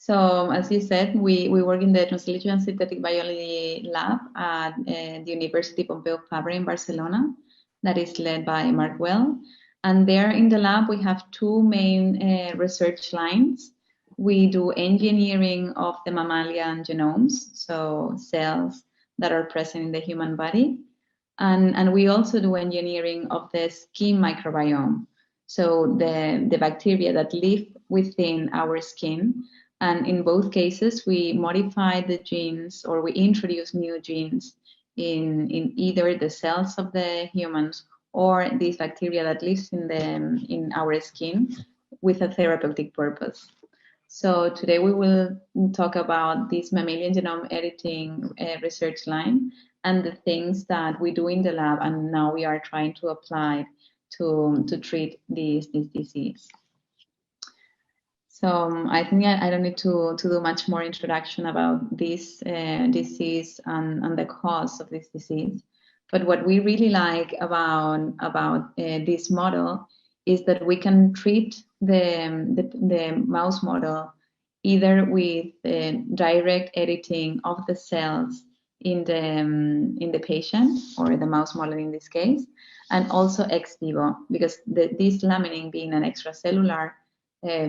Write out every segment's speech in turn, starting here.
So as you said, we work in the Translational and Synthetic Biology lab at the University Pompeu Fabra in Barcelona, that is led by Marc Güell. And there in the lab, we have two main research lines. We do engineering of the mammalian genomes, so cells that are present in the human body. And we also do engineering of the skin microbiome, so the bacteria that live within our skin. And in both cases, we modify the genes, or we introduce new genes in either the cells of the humans or these bacteria that lives in our skin with a therapeutic purpose. So today we will talk about this mammalian genome editing research line and the things that we do in the lab, and now we are trying to apply to treat this disease. So I think I don't need to do much more introduction about this disease and the cause of this disease. But what we really like about this model is that we can treat the mouse model either with direct editing of the cells in the patient, or the mouse model in this case, and also ex vivo, because this laminin being an extracellular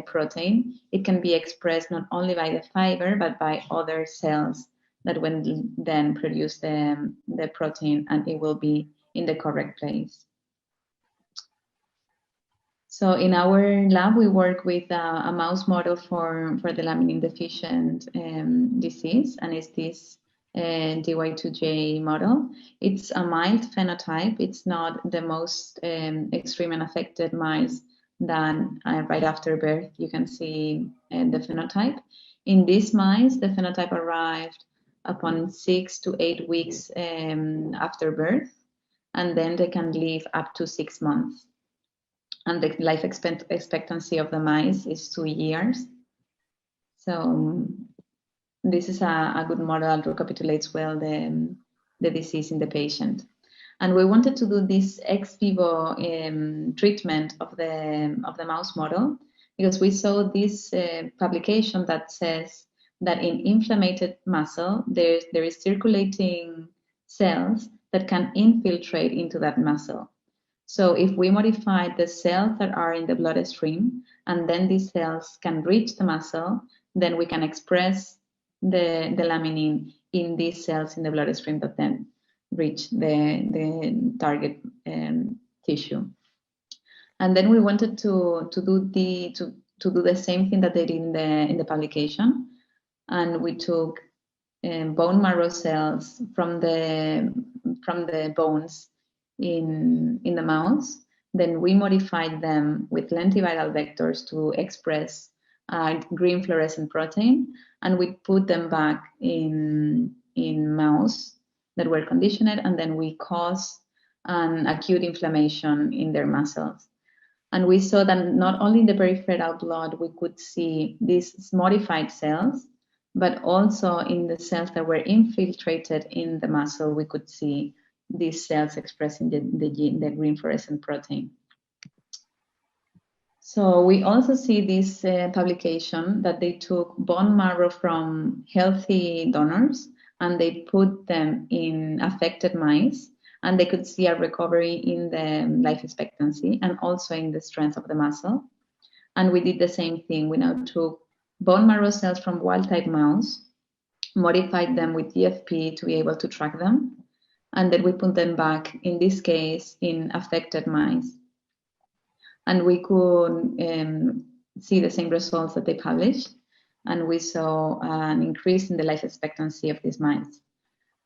protein, it can be expressed not only by the fiber but by other cells that will then produce the protein, and it will be in the correct place. So in our lab, we work with a mouse model for the laminin deficient disease, and it's this DY2J model. It's a mild phenotype. It's not the most extreme and affected mice than right after birth. You can see the phenotype. In these mice, the phenotype arrived upon 6 to 8 weeks after birth, and then they can live up to 6 months. And the life expectancy of the mice is 2 years. So this is a good model that recapitulates well the disease in the patient. And we wanted to do this ex vivo treatment of the mouse model because we saw this publication that says that in inflamed muscle, there is circulating cells that can infiltrate into that muscle. So if we modify the cells that are in the bloodstream, and then these cells can reach the muscle, then we can express the laminin in these cells in the bloodstream that then reach the target tissue. And then we wanted to do the same thing that they did in the publication, and we took bone marrow cells from the bones in the mouse. Then we modified them with lentiviral vectors to express green fluorescent protein, and we put them back in mouse that were conditioned, and then we caused an acute inflammation in their muscles. And we saw that not only in the peripheral blood we could see these modified cells, but also in the cells that were infiltrated in the muscle, we could see these cells expressing the green fluorescent protein. So we also see this publication that they took bone marrow from healthy donors and they put them in affected mice, and they could see a recovery in the life expectancy and also in the strength of the muscle. And we did the same thing. We now took bone marrow cells from wild-type mouse, modified them with GFP to be able to track them, and then we put them back, in this case, in affected mice. And we could see the same results that they published, and we saw an increase in the life expectancy of these mice.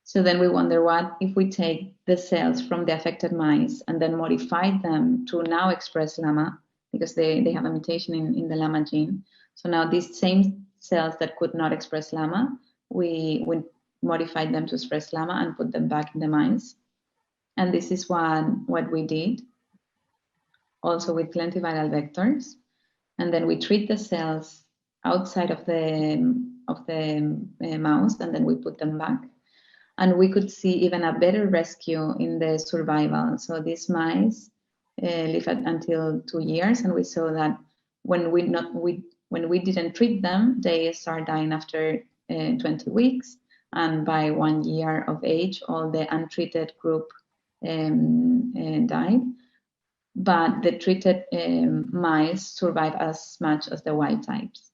So then we wonder, what if we take the cells from the affected mice and then modify them to now express LAMA, because they have a mutation in the LAMA gene. So now these same cells that could not express LAMA, we modified them to express LAMA and put them back in the mice. And this is what we did, also with lentiviral vectors. And then we treat the cells outside of the mouse, and then we put them back. And we could see even a better rescue in the survival. So these mice live until 2 years, and we saw that when we when we didn't treat them, they start dying after 20 weeks. And by 1 year of age, all the untreated group died. But the treated mice survive as much as the wild types.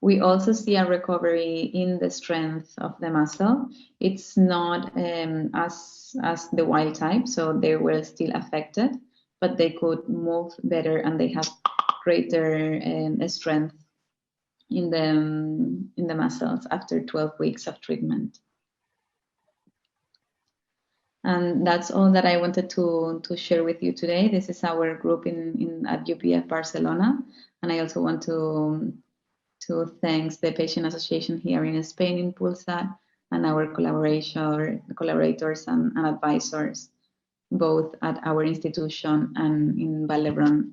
We also see a recovery in the strength of the muscle. It's not as the wild type, so they were still affected, but they could move better and they have greater strength in the muscles after 12 weeks of treatment. And that's all that I wanted to share with you today. This is our group at UPF Barcelona, and I also want to thank the Patient Association here in Spain, ImpulsaT, and our collaborators and advisors, both at our institution and in Vall-d'Hebron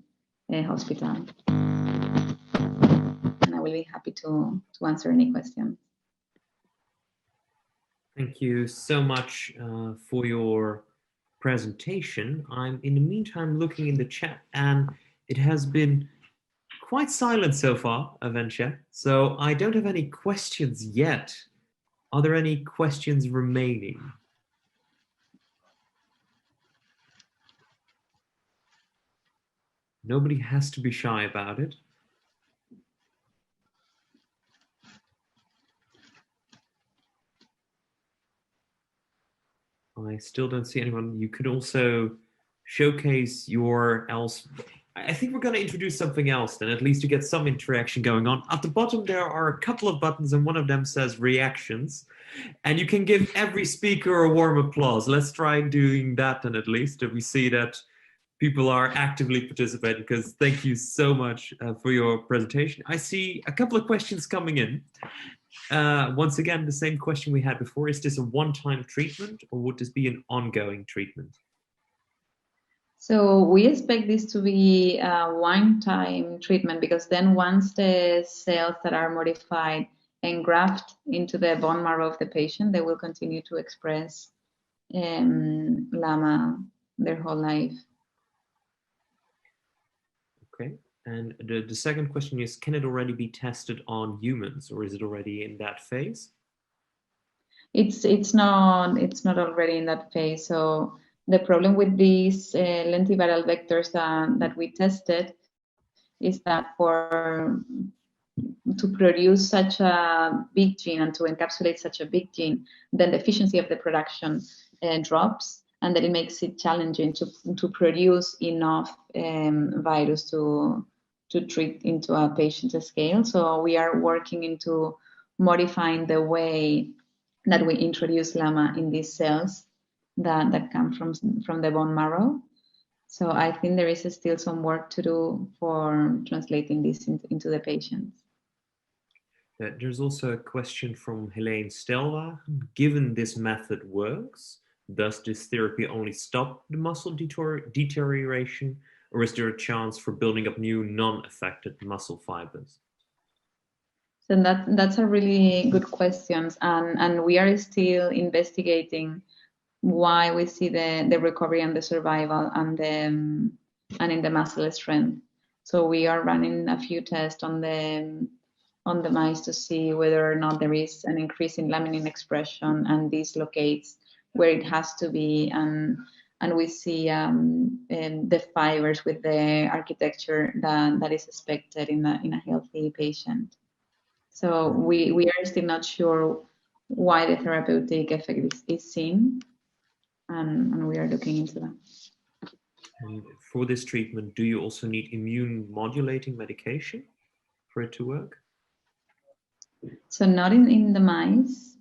Hospital. And I will be happy to answer any questions. Thank you so much for your presentation. I'm in the meantime looking in the chat, and it has been quite silent so far, Avencia. So I don't have any questions yet. Are there any questions remaining? Nobody has to be shy about it. I still don't see anyone. You could also showcase your else. I think we're going to introduce something else then, at least to get some interaction going on. At the bottom, there are a couple of buttons, and one of them says reactions. And you can give every speaker a warm applause. Let's try doing that, and at least we see that people are actively participating, because thank you so much for your presentation. I see a couple of questions coming in. Once again, the same question we had before. Is this a one-time treatment, or would this be an ongoing treatment? So we expect this to be a one-time treatment, because then once the cells that are modified engraft into the bone marrow of the patient, they will continue to express LAMA their whole life. Okay. And the second question is, can it already be tested on humans, or is it already in that phase? It's not already in that phase. So the problem with these lentiviral vectors that we tested is that to produce such a big gene and to encapsulate such a big gene, then the efficiency of the production drops, and then it makes it challenging to produce enough virus to treat into a patient scale. So we are working into modifying the way that we introduce LAMA in these cells that come from the bone marrow. So I think there is still some work to do for translating this into the patients. There's also a question from Helene Stelwa. Given this method works, does this therapy only stop the muscle deterioration, or is there a chance for building up new non-affected muscle fibers? So that's a really good question, and we are still investigating why we see the recovery and the survival and in the muscle strength. So we are running a few tests on the mice to see whether or not there is an increase in laminin expression and this locates where it has to be, and we see the fibers with the architecture that is expected in a healthy patient. So we are still not sure why the therapeutic effect is seen, and we are looking into that. And for this treatment, do you also need immune modulating medication for it to work? So not in the mice,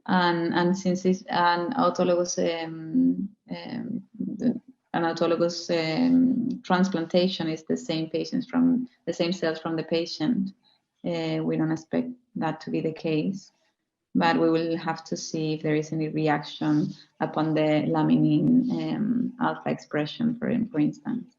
and since it's an autologous transplantation is the same patients from the same cells from the patient, we don't expect that to be the case, but we will have to see if there is any reaction upon the laminin alpha expression, for instance.